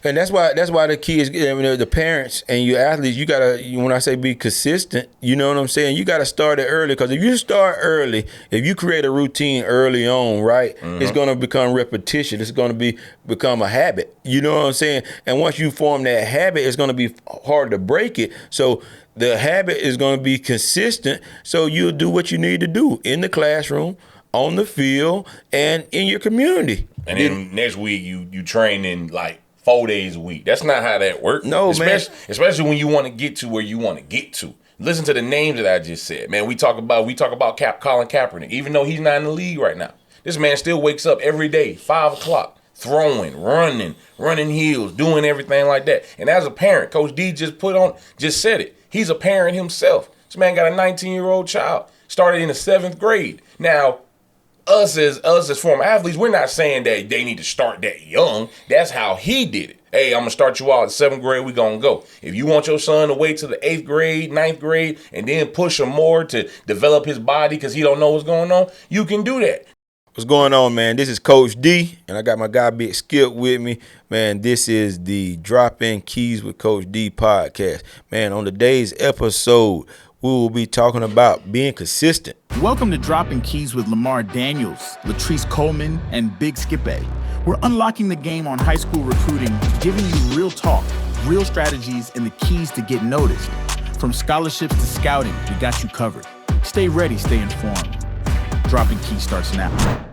And that's why the kids, the parents and you athletes, you gotta. When I say be consistent, you know what I'm saying. You gotta start it early, because if you start early, if you create a routine early on, right, it's gonna become repetition. It's gonna become a habit. You know what I'm saying. And once you form that habit, it's gonna be hard to break it. So the habit is gonna be consistent. So you'll do what you need to do in the classroom, on the field, and in your community. And then next week you train in like 4 days a week. That's not how that works. No, man. Especially when you want to get to where you want to get to. Listen to the names that I just said. Man, we talk about Colin Kaepernick, even though he's not in the league right now. This man still wakes up every day, 5 o'clock, throwing, running heels, doing everything like that. And as a parent, Coach D just said it. He's a parent himself. This man got a 19-year-old child, started in the 7th grade. Now, us as former athletes, we're not saying that they need to start that young. That's how he did it. Hey, I'm going to start you out at 7th grade. We're going to go. If you want your son to wait to the 8th grade, 9th grade, and then push him more to develop his body because he don't know what's going on, you can do that. What's going on, man? This is Coach D, and I got my guy Big Skip with me. Man, this is the Drop-In Keys with Coach D podcast. Man, on today's episode, we will be talking about being consistent. Welcome to Dropping Keys with Lamar Daniels, Latrice Coleman, and Big Skip. We're unlocking the game on high school recruiting, giving you real talk, real strategies, and the keys to get noticed. From scholarships to scouting, we got you covered. Stay ready, stay informed. Dropping Keys starts now.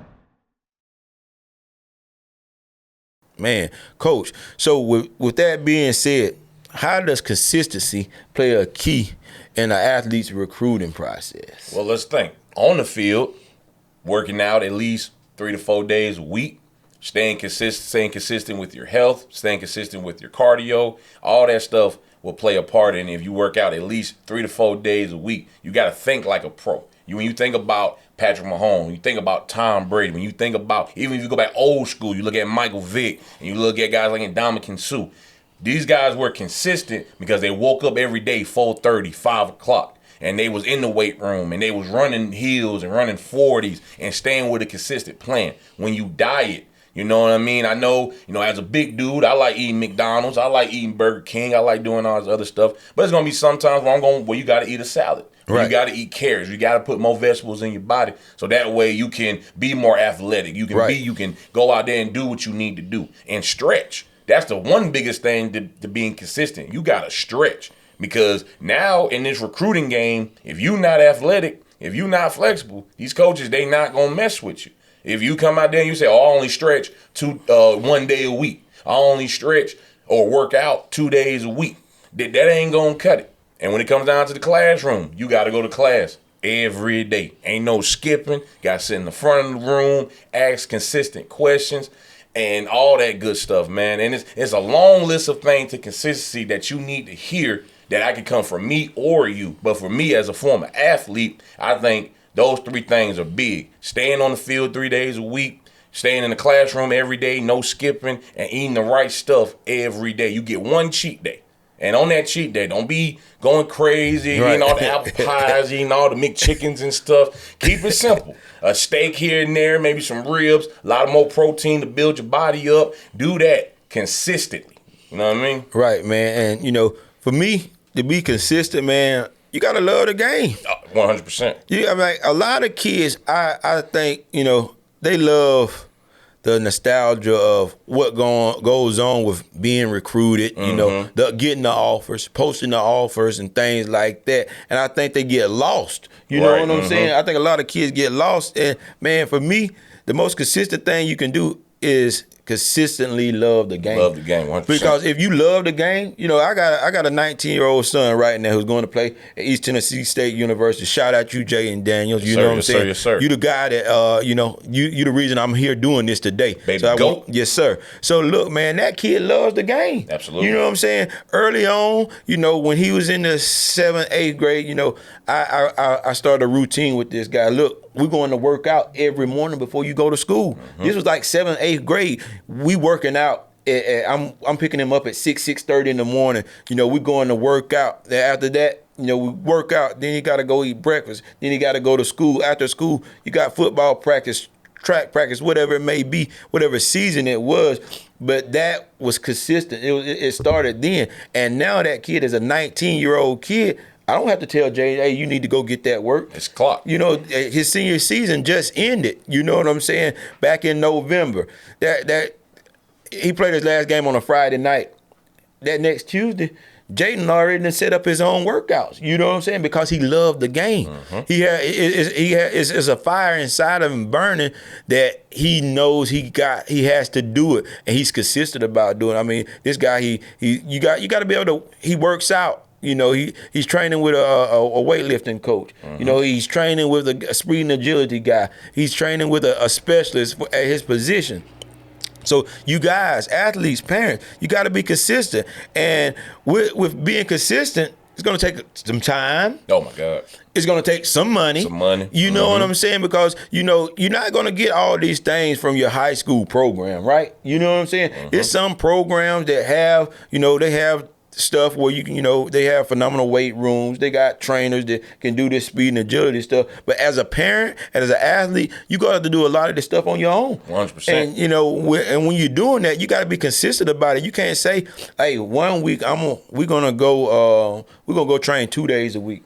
Man, Coach, so with that being said, how does consistency play a key in an athlete's recruiting process? Well, let's think. On the field, working out at least 3 to 4 days a week, staying consistent with your health, staying consistent with your cardio, all that stuff will play a part in if you work out at least 3 to 4 days a week. You got to think like a pro. When you think about Patrick Mahomes, you think about Tom Brady, when you think about, even if you go back old school, you look at Michael Vick, and you look at guys like Ndamukong Suh. These guys were consistent because they woke up every day 4:30, 5 o'clock, and they was in the weight room, and they was running heels and running 40s and staying with a consistent plan. When you diet, you know what I mean? I know, as a big dude, I like eating McDonald's, I like eating Burger King, I like doing all this other stuff, but it's going to be sometimes where you got to eat a salad. Right. You got to eat carrots. You got to put more vegetables in your body, so that way you can be more athletic. You can go out there and do what you need to do and stretch. That's the one biggest thing to being consistent. You got to stretch, because now in this recruiting game, if you're not athletic, if you're not flexible, these coaches, they not going to mess with you. If you come out there and you say, I only stretch 1 day a week, I only stretch or work out 2 days a week, that ain't going to cut it. And when it comes down to the classroom, you got to go to class every day. Ain't no skipping. Got to sit in the front of the room, ask consistent questions, and all that good stuff, man. And it's a long list of things to consistency that you need to hear that I could come from me or you. But for me as a former athlete, I think those 3 things are big. Staying on the field 3 days a week, staying in the classroom every day, no skipping, and eating the right stuff every day. You get one cheat day. And on that cheat day, don't be going crazy, eating all the apple pies, eating all the McChickens and stuff. Keep it simple. A steak here and there, maybe some ribs, a lot more protein to build your body up. Do that consistently. You know what I mean? Right, man. And, for me, to be consistent, man, you got to love the game. 100%. Yeah, I mean, a lot of kids, I think, they love the nostalgia of what goes on with being recruited, getting the offers, posting the offers and things like that. And I think they get lost. You know what I'm saying? I think a lot of kids get lost. And, man, for me, the most consistent thing you can do is consistently love the game. Love the game, 100%. Because if you love the game, I got a 19-year-old son right now who's going to play at East Tennessee State University. Shout out you, Jay and Daniels. You know what I'm saying? Yes, sir. You the guy that, you the reason I'm here doing this today. Baby, go. Yes, sir. So, look, man, that kid loves the game. Absolutely. You know what I'm saying? Early on, when he was in the 7th, 8th grade, I started a routine with this guy. Look, we're going to work out every morning before you go to school. Mm-hmm. This was like 7th, 8th grade. We working out. I'm picking him up at 6:30 in the morning. We're going to work out. After that, we work out. Then you got to go eat breakfast. Then you got to go to school. After school, you got football practice, track practice, whatever it may be, whatever season it was. But that was consistent. It started then. And now that kid is a 19-year-old kid. I don't have to tell Jay, hey, you need to go get that work. It's clock. You know, his senior season just ended. You know what I'm saying? Back in November. That he played his last game on a Friday night. That next Tuesday, Jaden already done set up his own workouts. You know what I'm saying? Because he loved the game. It's a fire inside of him burning that he knows he has to do it, and he's consistent about doing it. I mean, this guy, you got to be able to. He works out. You know, he's training with a weightlifting coach. You know, he's training with a speed and agility guy. He's training with a specialist at his position. So you guys, athletes, parents, you got to be consistent. And with being consistent, it's going to take some time. Oh, my God. It's going to take some money. You know what I'm saying? Because, you know, you're not going to get all these things from your high school program, right? You know what I'm saying? There's some programs that have, you know, they have stuff where you can, you know, they have phenomenal weight rooms. They got trainers that can do this speed and agility stuff. But as a parent and as an athlete, you got to do a lot of this stuff on your own. 100%. And you know, and when you're doing that, you got to be consistent about it. You can't say, "Hey, 1 week we're gonna go train 2 days a week,"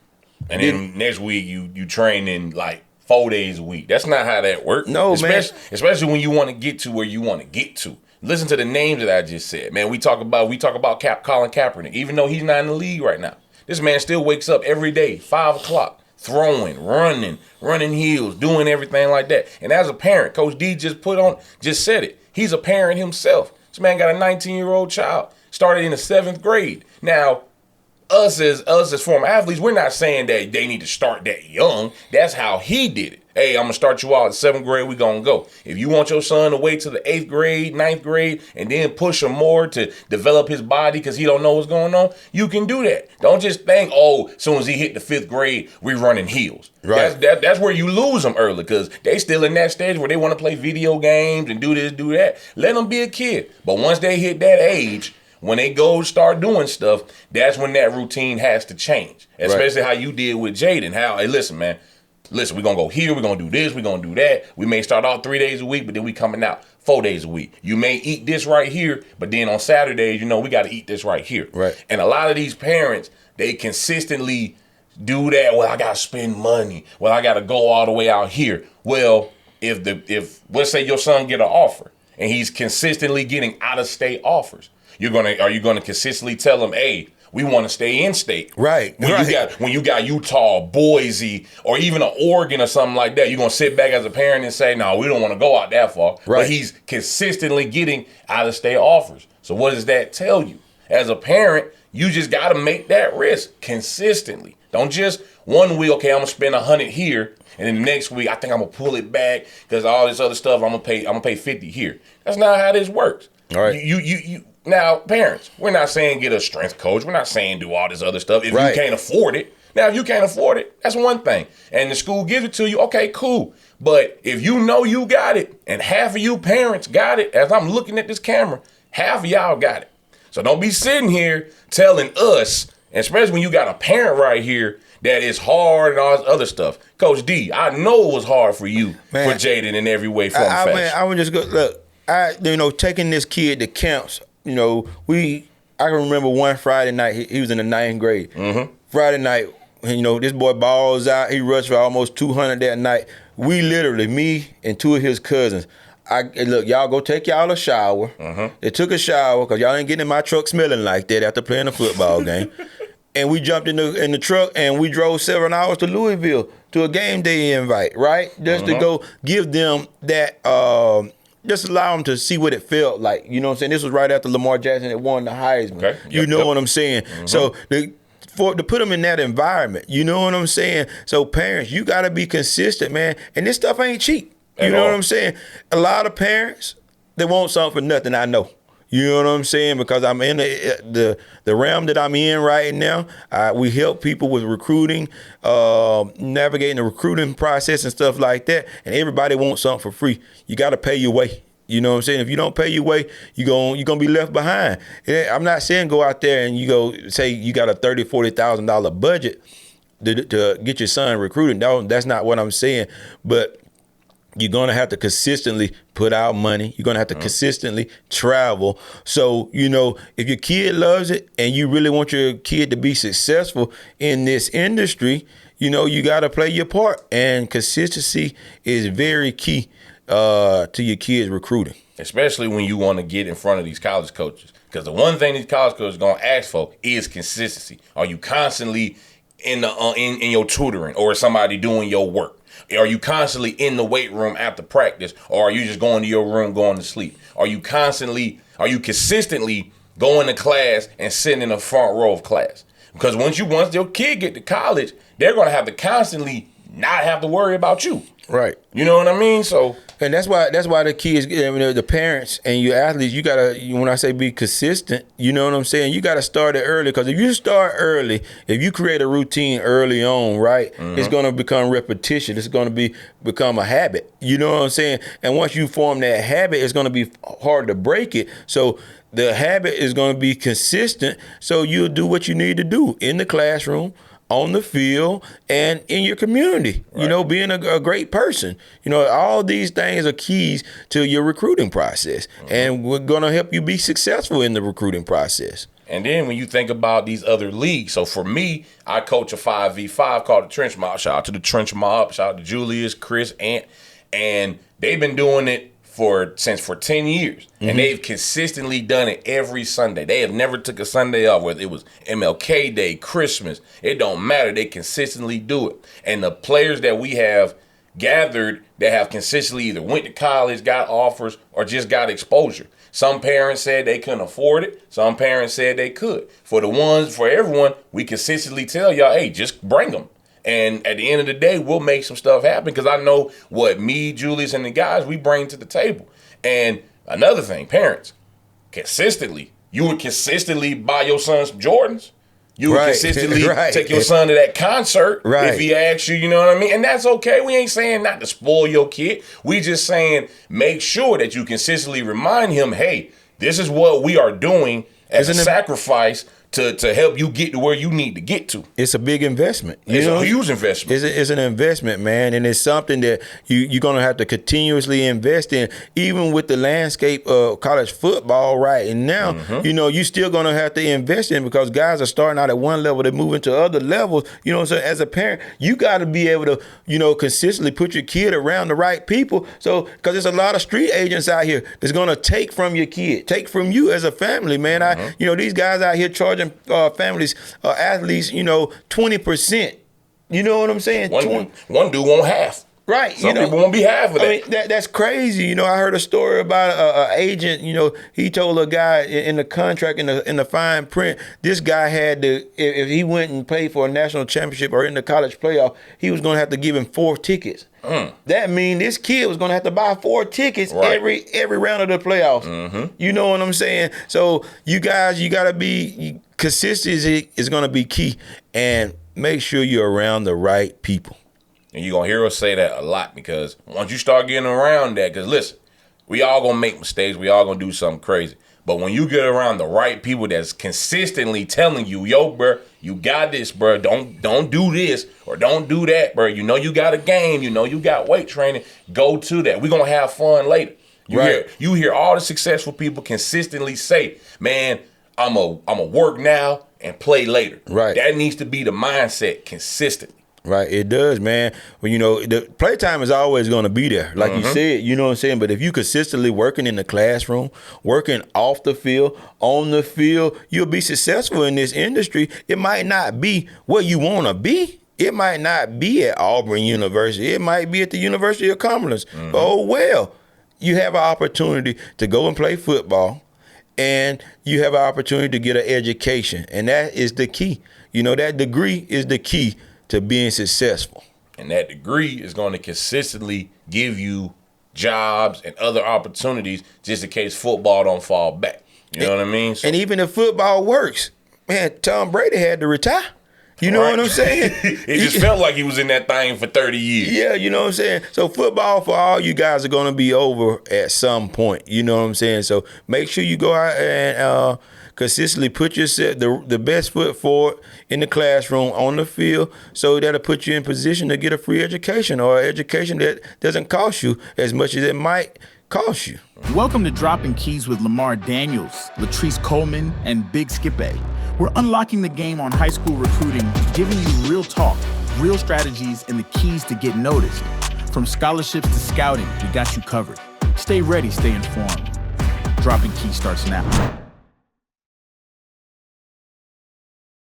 and then next week you train in like 4 days a week. That's not how that works. No, man. Especially when you want to get to where you want to get to. Listen to the names that I just said, man. We talk about Colin Kaepernick, even though he's not in the league right now. This man still wakes up every day, 5 o'clock, throwing, running heels, doing everything like that. And as a parent, Coach D just said it. He's a parent himself. This man got a 19-year-old child, started in the 7th grade. Now, us as former athletes, we're not saying that they need to start that young. That's how he did it. Hey, I'm going to start you out at 7th grade. We're going to go. If you want your son to wait till the 8th grade, 9th grade, and then push him more to develop his body because he don't know what's going on, you can do that. Don't just think, as soon as he hit the 5th grade, we're running heels. Right. That's where you lose them early because they still in that stage where they want to play video games and do this, do that. Let them be a kid. But once they hit that age, when they go start doing stuff, that's when that routine has to change. Especially how you did with Jaden. Hey, listen, man. Listen, we're going to go here, we're going to do this, we're going to do that. We may start out 3 days a week, but then we coming out 4 days a week. You may eat this right here, but then on Saturdays, you know, we got to eat this right here. Right. And a lot of these parents, they consistently do that. Well, I got to spend money. Well, I got to go all the way out here. Well, if let's say your son get an offer and he's consistently getting out-of-state offers, are you gonna consistently tell him, hey, we want to stay in state? Right. When you got Utah, Boise, or even an Oregon or something like that, you're gonna sit back as a parent and say, no, we don't want to go out that far. Right. But he's consistently getting out of state offers. So what does that tell you? As a parent, you just gotta make that risk consistently. Don't just 1 week, okay, I'm gonna spend 100 here, and then the next week I think I'm gonna pull it back because all this other stuff I'm gonna pay 50 here. That's not how this works. All right. You now, parents, we're not saying get a strength coach. We're not saying do all this other stuff if you can't afford it. Now, if you can't afford it, that's one thing. And the school gives it to you, okay, cool. But if you know you got it, and half of you parents got it, as I'm looking at this camera, half of y'all got it. So don't be sitting here telling us, especially when you got a parent right here, that it's hard and all this other stuff. Coach D, I know it was hard for you, for Jaden in every way, form, fashion. Man, I would just go, look, taking this kid to camps, you know, I can remember one Friday night, he was in the 9th grade. Mm-hmm. Friday night, you know, this boy balls out. He rushed for almost 200 that night. We literally, me and 2 of his cousins, look, y'all go take y'all a shower. Mm-hmm. They took a shower because y'all ain't getting in my truck smelling like that after playing a football game. And we jumped in the truck and we drove 7 hours to Louisville to a game day invite, right? Just to go give them that just allow them to see what it felt like. You know what I'm saying? This was right after Lamar Jackson had won the Heisman. Okay. You know what I'm saying? Mm-hmm. So to put them in that environment, you know what I'm saying? So parents, you got to be consistent, man. And this stuff ain't cheap. You know what I'm saying? A lot of parents, they want something for nothing, I know. You know what I'm saying? Because I'm in the realm that I'm in right now. We help people with recruiting, navigating the recruiting process and stuff like that. And everybody wants something for free. You got to pay your way. You know what I'm saying? If you don't pay your way, you're gonna be left behind. I'm not saying go out there and you go say you got a $30,000, $40,000 budget to get your son recruited. No, that's not what I'm saying. But You're going to have to consistently put out money. You're going to have to consistently travel. So, if your kid loves it and you really want your kid to be successful in this industry, you got to play your part. And consistency is very key to your kids' recruiting. Especially when you want to get in front of these college coaches. Because the one thing these college coaches are going to ask for is consistency. Are you constantly in your tutoring, or is somebody doing your work? Are you constantly in the weight room after practice, or are you just going to your room going to sleep? Are you consistently going to class and sitting in the front row of class? Because once your kid get to college, they're going to have to constantly not have to worry about you. Right. You know what I mean? So, and that's why the kids, the parents and your athletes, you gotta, when I say be consistent, you know what I'm saying? You gotta start it early, because if you start early, if you create a routine early on, right, it's gonna become repetition. It's gonna become a habit. You know what I'm saying? And once you form that habit, it's gonna be hard to break it. So the habit is gonna be consistent. So you'll do what you need to do in the classroom, on the field, and in your community, right. Being a great person. All these things are keys to your recruiting process, and we're going to help you be successful in the recruiting process. And then when you think about these other leagues, so for me, I coach a 5v5 called the Trench Mob. Shout out to the Trench Mob, shout out to Julius, Chris, Ant, and they've been doing it for 10 years, and they've consistently done it every Sunday. They have never took a Sunday off, whether it was MLK Day, Christmas. It don't matter. They consistently do it. And the players that we have gathered that have consistently either went to college, got offers, or just got exposure. Some parents said they couldn't afford it. Some parents said they could. For everyone, we consistently tell y'all, hey, just bring them. And at the end of the day, we'll make some stuff happen, because I know what me, Julius, and the guys, we bring to the table. And another thing, parents, you would consistently buy your son some Jordans. You would consistently take your son to that concert if he asks you, you know what I mean? And that's okay. We ain't saying not to spoil your kid. We just saying make sure that you consistently remind him, hey, this is what we are doing as a sacrifice to help you get to where you need to get to. It's a big investment. It's a huge investment. It's an investment, man, and it's something that you're going to have to continuously invest in, even with the landscape of college football right now. You're still going to have to invest in, because guys are starting out at one level, they move into other levels. So as a parent, you got to be able to, consistently put your kid around the right people. So, because there's a lot of street agents out here that's going to take from your kid, take from you as a family, man. These guys out here charging families, athletes, 20%. You know what I'm saying? One dude won't half. Right. Some people won't be half of that. I mean, that's crazy. I heard a story about an agent, he told a guy in the contract, in the fine print, this guy had to, if he went and played for a national championship or in the college playoff, he was going to have to give him 4 tickets. That means this kid was going to have to buy 4 tickets every round of the playoffs. You know what I'm saying? So you guys, you got to be, consistency is going to be key, and make sure you're around the right people. And you're going to hear us say that a lot, because once you start getting around that, because listen, we all going to make mistakes. We all going to do something crazy. But when you get around the right people that's consistently telling you, yo, bro, you got this, bro. Don't do this or don't do that, bro. You got a game. You got weight training. Go to that. We're going to have fun later. You hear all the successful people consistently say, man, I'm a work now and play later. Right. That needs to be the mindset consistently. Right, it does, man. Well, the playtime is always going to be there, like you said. You know what I'm saying? But if you consistently working in the classroom, working off the field, on the field, you'll be successful in this industry. It might not be where you want to be. It might not be at Auburn University. It might be at the University of Cumberland. Oh, well, you have an opportunity to go and play football, and you have an opportunity to get an education, and that is the key. That degree is the key to being successful. And that degree is going to consistently give you jobs and other opportunities, just in case football don't fall back. You know what I mean? And even if football works, man, Tom Brady had to retire. You know what I'm saying? It just felt like he was in that thing for 30 years. Yeah, you know what I'm saying? So football for all you guys are going to be over at some point. You know what I'm saying? So make sure you go out and consistently put yourself the best foot forward in the classroom, on the field, so that'll put you in position to get a free education, or an education that doesn't cost you as much as it might cost you. Welcome to Dropping Keys with Lamar Daniels, Latrice Coleman, and Big Skip-A. We're unlocking the game on high school recruiting, giving you real talk, real strategies, and the keys to get noticed. From scholarships to scouting, we got you covered. Stay ready, stay informed. Dropping Keys starts now.